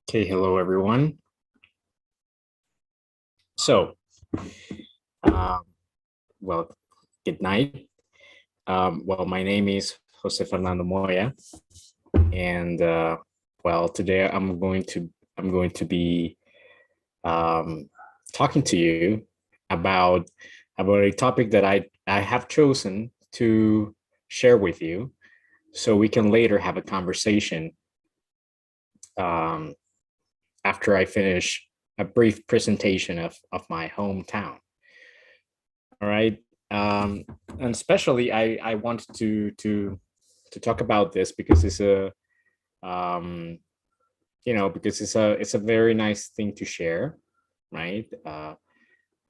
Okay, hello everyone. So, um, well, good night. My name is Jose Fernando Moya, and today I'm going to be um, talking to you about about a topic that I have chosen to share with you, so we can later have a conversation um, after I finish a brief presentation of my hometown. All right. Um, and especially I wanted to talk about this because it's a um, because it's a very nice thing to share, right?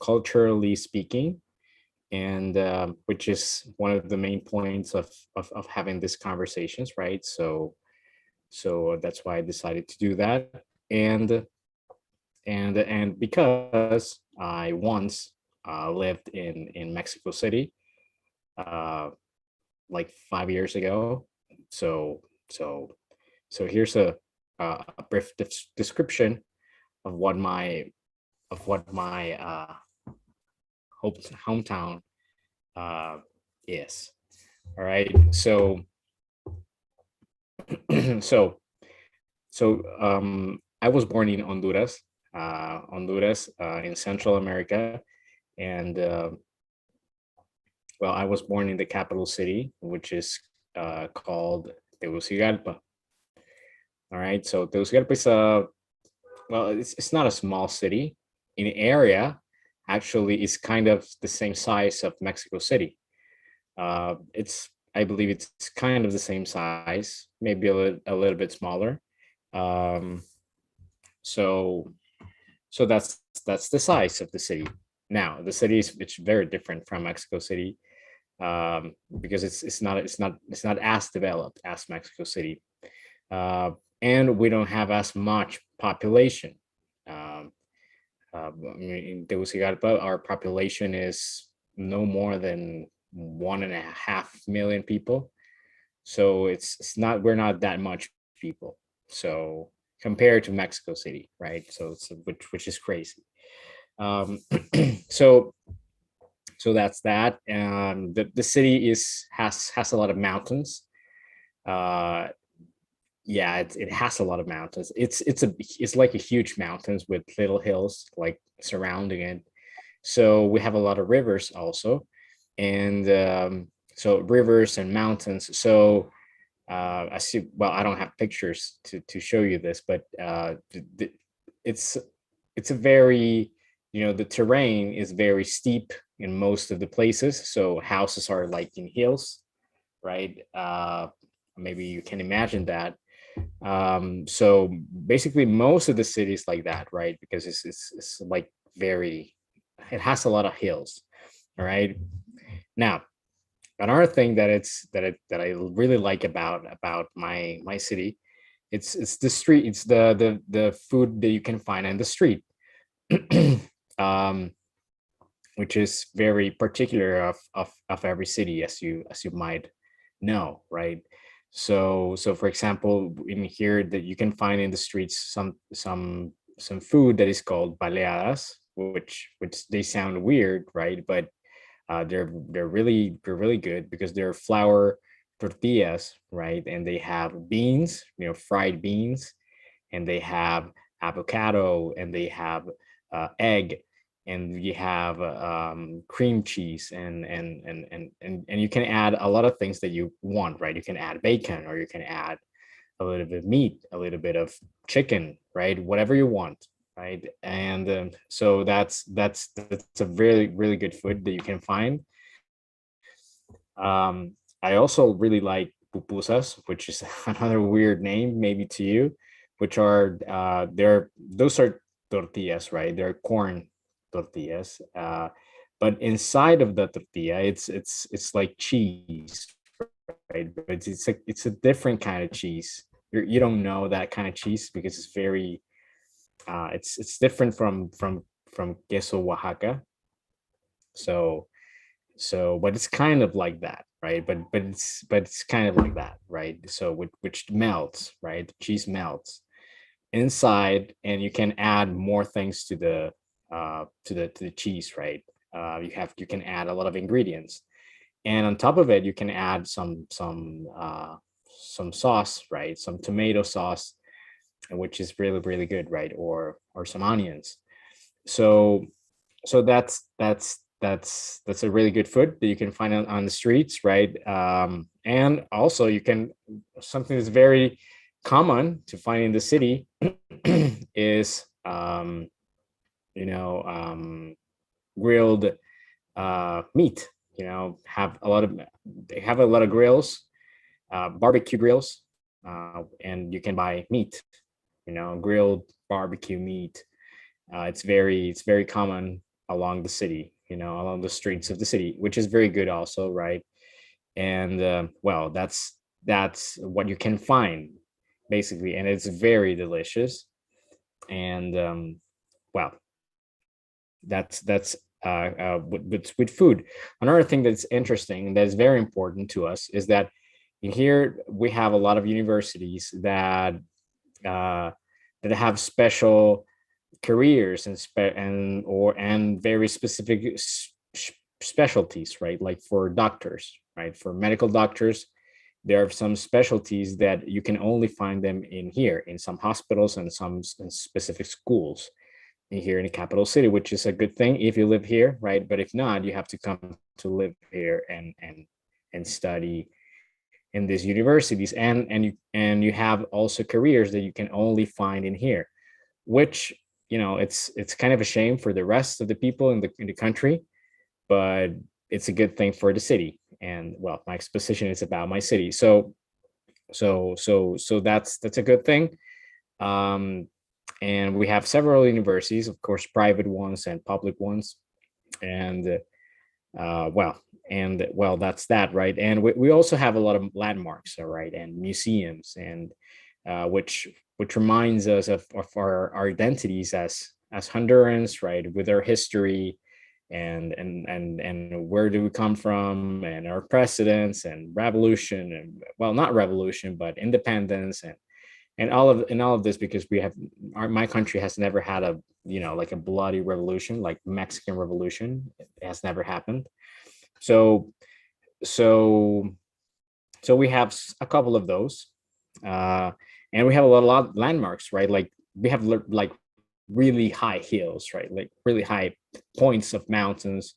Culturally speaking, and which is one of the main points of having these conversations, right? So that's why I decided to do that, and and because I once lived in Mexico City, uh, like 5 years ago. So so so here's a brief description of what my hometown uh, is. All right. So I was born in Honduras, in Central America, and I was born in the capital city, which is called Tegucigalpa. All right, so Tegucigalpa is it's not a small city. In area, actually, it's kind of the same size of Mexico City. I believe it's kind of the same size, maybe a little bit smaller. Um, so so that's the size of the city. Now, the city is it's very different from Mexico City, because it's not as developed as Mexico City, uh, and we don't have as much population. Um, I mean, in Tegucigalpa, our population is no more than 1.5 million people. So it's not we're not that much people. So compared to Mexico City, right? So it's which is crazy. Um, so so that's that. The city has a lot of mountains. Uh, yeah, it has a lot of mountains. It's like a huge mountains with little hills like surrounding it. So we have a lot of rivers also, and so rivers and mountains. So I see. Well, I don't have pictures to show you this, but it's it's a very, the terrain is very steep in most of the places. So houses are like in hills, right? Maybe you can imagine that. So basically, most of the cities like that, right? Because it's like very, it has a lot of hills. All right. Now, another thing that I really like about my city, it's the street, it's the food that you can find in the street, um, which is very particular of every city, as you might know, right? So for example, in here that you can find in the streets some food that is called baleadas, which they sound weird, right? But they're really good because they're flour tortillas, right? And they have beans, fried beans, and they have avocado, and they have egg, and you have cream cheese, and you can add a lot of things that you want, right? You can add bacon, or you can add a little bit of meat, a little bit of chicken, right? Whatever you want, right? And so that's a really good food that you can find. Um, I also really like pupusas, which is another weird name maybe to you, which are those are tortillas, right? They're corn tortillas. But inside of the tortilla, it's like cheese, right? But it's a different kind of cheese. You don't know that kind of cheese because it's very it's different from queso Oaxaca. So but it's kind of like that, right? But it's kind of like that, right? So which melts, right? The cheese melts. inside, and you can add more things to the cheese, right? You can add a lot of ingredients, and on top of it you can add some sauce, right? Some tomato sauce, which is really really good, right? Or some onions. So that's a really good food that you can find on the streets, right? And also you can, something that's very common to find in the city is you know grilled meat. Have a lot of, they have a lot of grills, barbecue grills, and you can buy meat, grilled barbecue meat. It's very common along the city, along the streets of the city, which is very good also, right? And well, that's what you can find basically, and it's very delicious. And well, that's with food. Another thing that's interesting, that's very important to us, is that in here we have a lot of universities uh, that have special careers and very specific specialties, right? Like for doctors, right? For medical doctors, there are some specialties that you can only find them in here, in some hospitals and some specific schools here in the capital city, which is a good thing if you live here, right? But if not, you have to come to live here and study in these universities, and you have also careers that you can only find in here, which, it's kind of a shame for the rest of the people in the country, but it's a good thing for the city. And well, my exposition is about my city, so that's a good thing. um and we have several universities, of course, private ones and public ones. And well, that's that, right? And we also have a lot of landmarks, all right, and museums, and which reminds us of our identities as Hondurans, right? With our history, and where do we come from, and our presidents, and revolution, and well, not revolution, but independence, and all of this, because my country has never had a, like a bloody revolution, like Mexican Revolution. It has never happened. So so so we have a couple of those, uh and we have a lot of landmarks, right? Like we have like really high hills, right? Like really high points of mountains,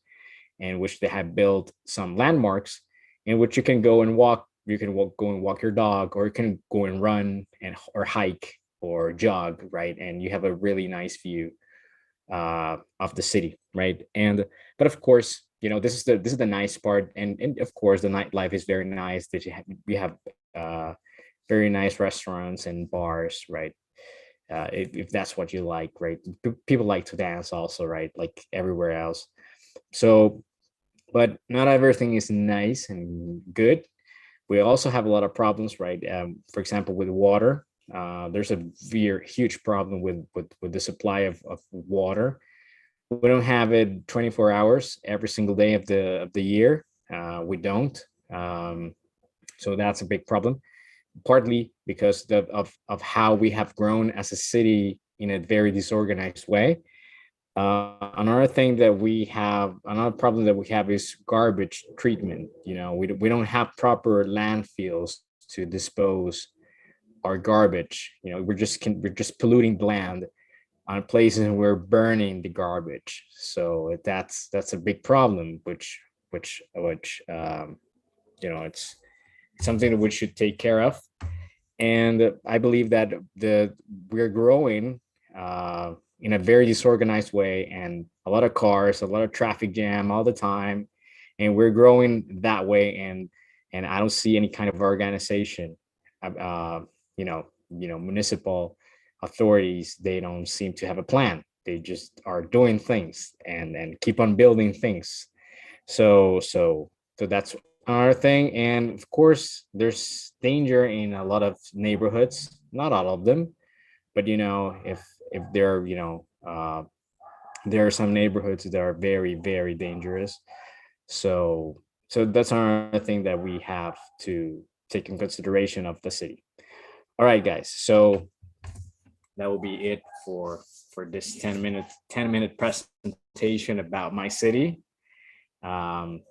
in which they have built some landmarks in which you can go and walk. You can go and walk your dog, or you can go and run or hike or jog, right? And you have a really nice view of the city, right? And but of course, this is the nice part, and of course the nightlife is very nice. That we have uh, very nice restaurants and bars, right? If that's what you like, right? People like to dance also, right? Like everywhere else. So, but not everything is nice and good. We also have a lot of problems, right? For example, with water, there's a huge problem with the supply of water. We don't have it 24 hours every single day of the year. We don't. Um, so that's a big problem, partly because of how we have grown as a city in a very disorganized way. Another problem that we have is garbage treatment. We don't have proper landfills to dispose our garbage. We're just polluting the land on places, and we're burning the garbage. So that's a big problem, which it's something that we should take care of. And I believe that we're growing in a very disorganized way, and a lot of cars, a lot of traffic jam all the time, and we're growing that way. And I don't see any kind of organization. Municipal authorities, they don't seem to have a plan. They just are doing things and keep on building things. So that's another thing. And of course, there's danger in a lot of neighborhoods, not all of them, but if there are some neighborhoods that are very very dangerous. So that's another thing that we have to take in consideration of the city. All right, guys. So that will be it for this 10-minute presentation about my city.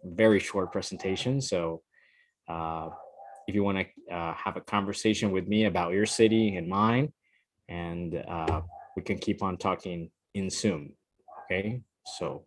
Very short presentation. So if you want to have a conversation with me about your city and mine, and we can keep on talking in Zoom. Okay, so